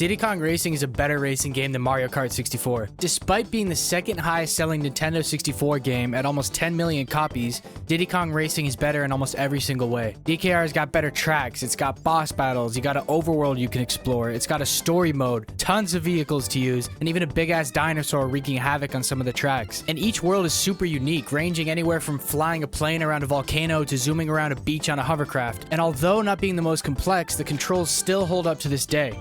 Diddy Kong Racing is a better racing game than Mario Kart 64. Despite being the second highest selling Nintendo 64 game at almost 10 million copies, Diddy Kong Racing is better in almost every single way. DKR's got better tracks, it's got boss battles, you got an overworld you can explore, it's got a story mode, tons of vehicles to use, and even a big ass dinosaur wreaking havoc on some of the tracks. And each world is super unique, ranging anywhere from flying a plane around a volcano to zooming around a beach on a hovercraft. And although not being the most complex, the controls still hold up to this day.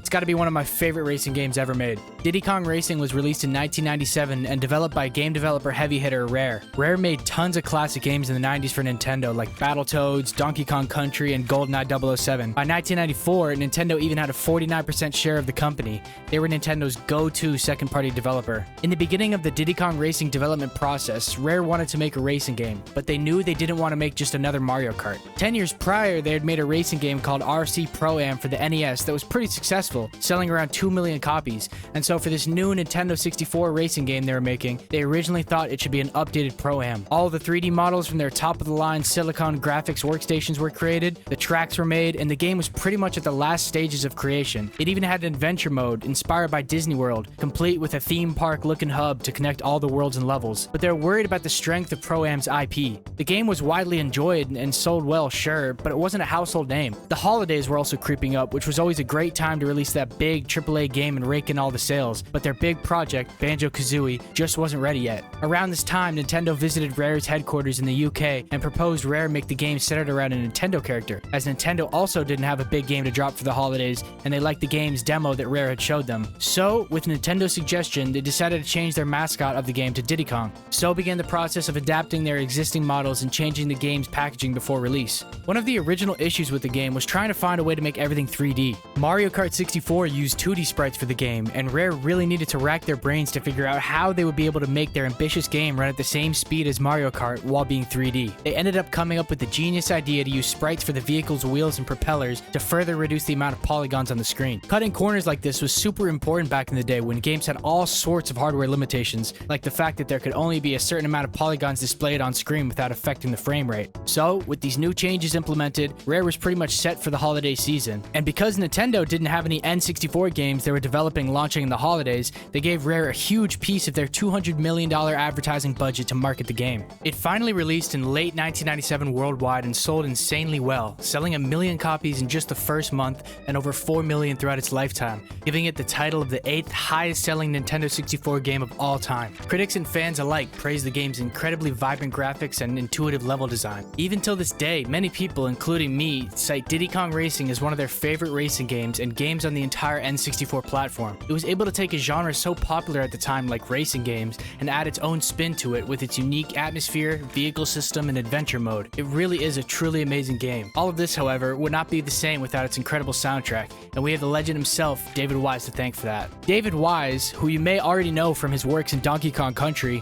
It's got to be one of my favorite racing games ever made. Diddy Kong Racing was released in 1997 and developed by game developer heavy hitter Rare. Rare made tons of classic games in the 90s for Nintendo like Battletoads, Donkey Kong Country, and GoldenEye 007. By 1994, Nintendo even had a 49% share of the company. They were Nintendo's go-to second-party developer. In the beginning of the Diddy Kong Racing development process, Rare wanted to make a racing game, but they knew they didn't want to make just another Mario Kart. 10 years prior, they had made a racing game called RC Pro-Am for the NES that was pretty successful, selling around 2 million copies. And so for this new Nintendo 64 racing game they were making, they originally thought it should be an updated Pro-Am. All the 3D models from their top-of-the-line Silicon graphics workstations were created, the tracks were made, and the game was pretty much at the last stages of creation. It even had an adventure mode inspired by Disney World, complete with a theme park-looking hub to connect all the worlds and levels. But they're worried about the strength of Pro-Am's IP. The game was widely enjoyed and sold well, sure, but it wasn't a household name. The holidays were also creeping up, which was always a great time to release that big AAA game and rake in all the sales, but their big project, Banjo-Kazooie, just wasn't ready yet. Around this time, Nintendo visited Rare's headquarters in the UK and proposed Rare make the game centered around a Nintendo character, as Nintendo also didn't have a big game to drop for the holidays, and they liked the game's demo that Rare had showed them. So, with Nintendo's suggestion, they decided to change their mascot of the game to Diddy Kong. So began the process of adapting their existing models and changing the game's packaging before release. One of the original issues with the game was trying to find a way to make everything 3D. Mario Kart 64 used 2D sprites for the game, and Rare really needed to rack their brains to figure out how they would be able to make their ambitious game run at the same speed as Mario Kart while being 3D. They ended up coming up with the genius idea to use sprites for the vehicle's wheels and propellers to further reduce the amount of polygons on the screen. Cutting corners like this was super important back in the day when games had all sorts of hardware limitations, like the fact that there could only be a certain amount of polygons displayed on screen without affecting the frame rate. So, with these new changes implemented, Rare was pretty much set for the holiday season. And because Nintendo didn't have any N64 games they were developing launching in the holidays, they gave Rare a huge piece of their $200 million advertising budget to market the game. It finally released in late 1997 worldwide and sold insanely well, selling 1 million copies in just the first month and over 4 million throughout its lifetime, giving it the title of the 8th highest selling Nintendo 64 game of all time. Critics and fans alike praise the game's incredibly vibrant graphics and intuitive level design. Even till this day, many people, including me, cite Diddy Kong Racing as one of their favorite racing games and games on the entire N64 platform. It was able to take a genre so popular at the time like racing games and add its own spin to it with its unique atmosphere, vehicle system, and adventure mode. It really is a truly amazing game. All of this, however, would not be the same without its incredible soundtrack, and we have the legend himself, David Wise, to thank for that. David Wise, who you may already know from his works in Donkey Kong Country,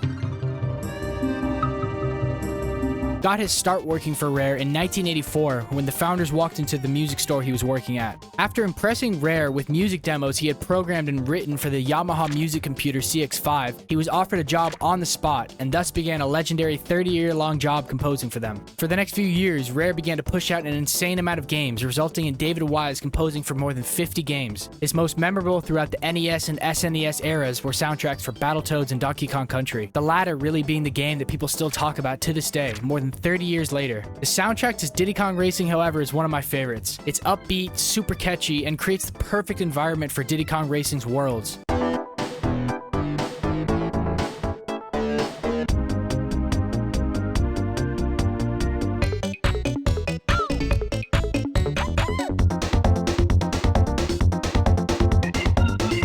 got his start working for Rare in 1984 when the founders walked into the music store he was working at. After impressing Rare with music demos he had programmed and written for the Yamaha music computer CX-5, he was offered a job on the spot and thus began a legendary 30-year-long job composing for them. For the next few years, Rare began to push out an insane amount of games, resulting in David Wise composing for more than 50 games. His most memorable throughout the NES and SNES eras were soundtracks for Battletoads and Donkey Kong Country, the latter really being the game that people still talk about to this day, more than 30 years later. The soundtrack to Diddy Kong Racing, however, is one of my favorites. It's upbeat, super catchy, and creates the perfect environment for Diddy Kong Racing's worlds.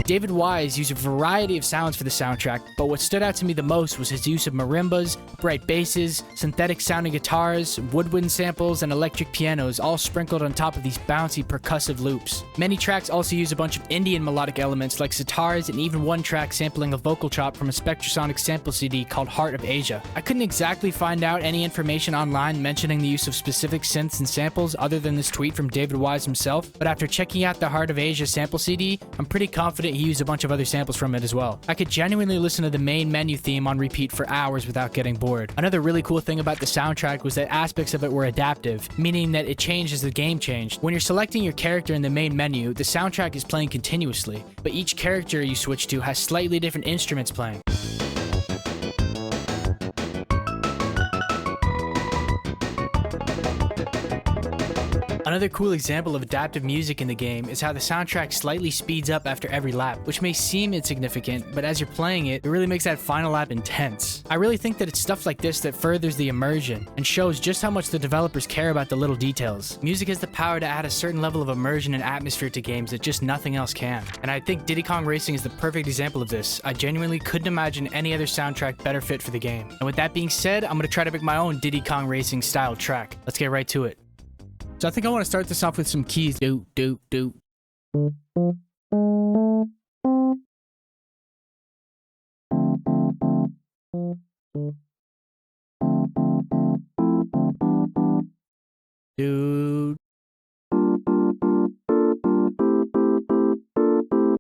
David Wise used a variety of sounds for the soundtrack, but what stood out to me the most was his use of marimbas, bright basses, synthetic sounding guitars, woodwind samples, and electric pianos all sprinkled on top of these bouncy percussive loops. Many tracks also use a bunch of Indian melodic elements like sitars and even one track sampling a vocal chop from a Spectrasonic sample CD called Heart of Asia. I couldn't exactly find out any information online mentioning the use of specific synths and samples other than this tweet from David Wise himself, but after checking out the Heart of Asia sample CD, I'm pretty confident he used a bunch of other samples from it as well. I could genuinely listen to the main menu theme on repeat for hours without getting bored. Another really cool thing about the soundtrack was that aspects of it were adaptive, meaning that it changed as the game changed. When you're selecting your character in the main menu, the soundtrack is playing continuously, but each character you switch to has slightly different instruments playing. Another cool example of adaptive music in the game is how the soundtrack slightly speeds up after every lap, which may seem insignificant, but as you're playing it, it really makes that final lap intense. I really think that it's stuff like this that furthers the immersion and shows just how much the developers care about the little details. Music has the power to add a certain level of immersion and atmosphere to games that just nothing else can. And I think Diddy Kong Racing is the perfect example of this. I genuinely couldn't imagine any other soundtrack better fit for the game. And with that being said, I'm gonna try to make my own Diddy Kong Racing style track. Let's get right to it. So I think I want to start this off with some keys. Do.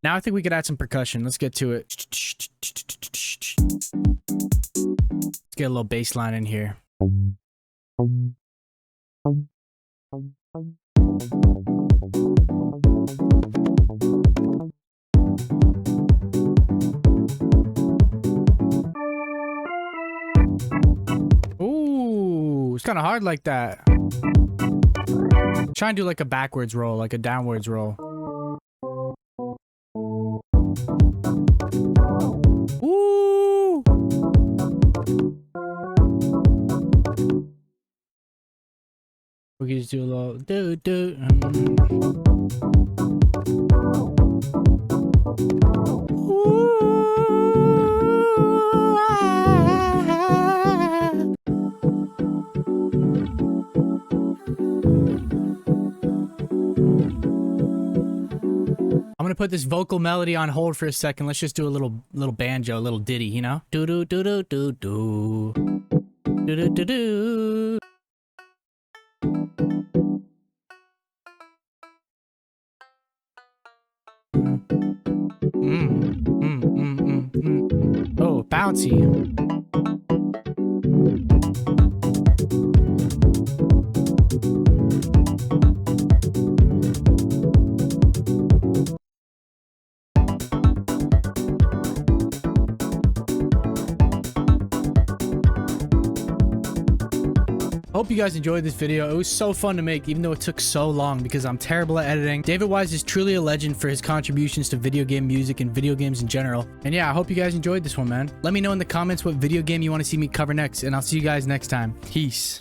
Now I think we could add some percussion. Let's get to it. Let's get a little bass line in here. Ooh, it's kind of hard like that. Try and do like a backwards roll, like a downwards roll. Ooh. We can just do a little do. I'm gonna put this vocal melody on hold for a second. Let's just do a little banjo, a little ditty, you know? Do do do do do do do do do do. Oh, bouncy. Hope you guys enjoyed this video. It was so fun to make, even though it took so long because I'm terrible at editing. David Wise is truly a legend for his contributions to video game music and video games in general. And yeah, I hope you guys enjoyed this one, man. Let me know in the comments what video game you want to see me cover next, and I'll see you guys next time. Peace.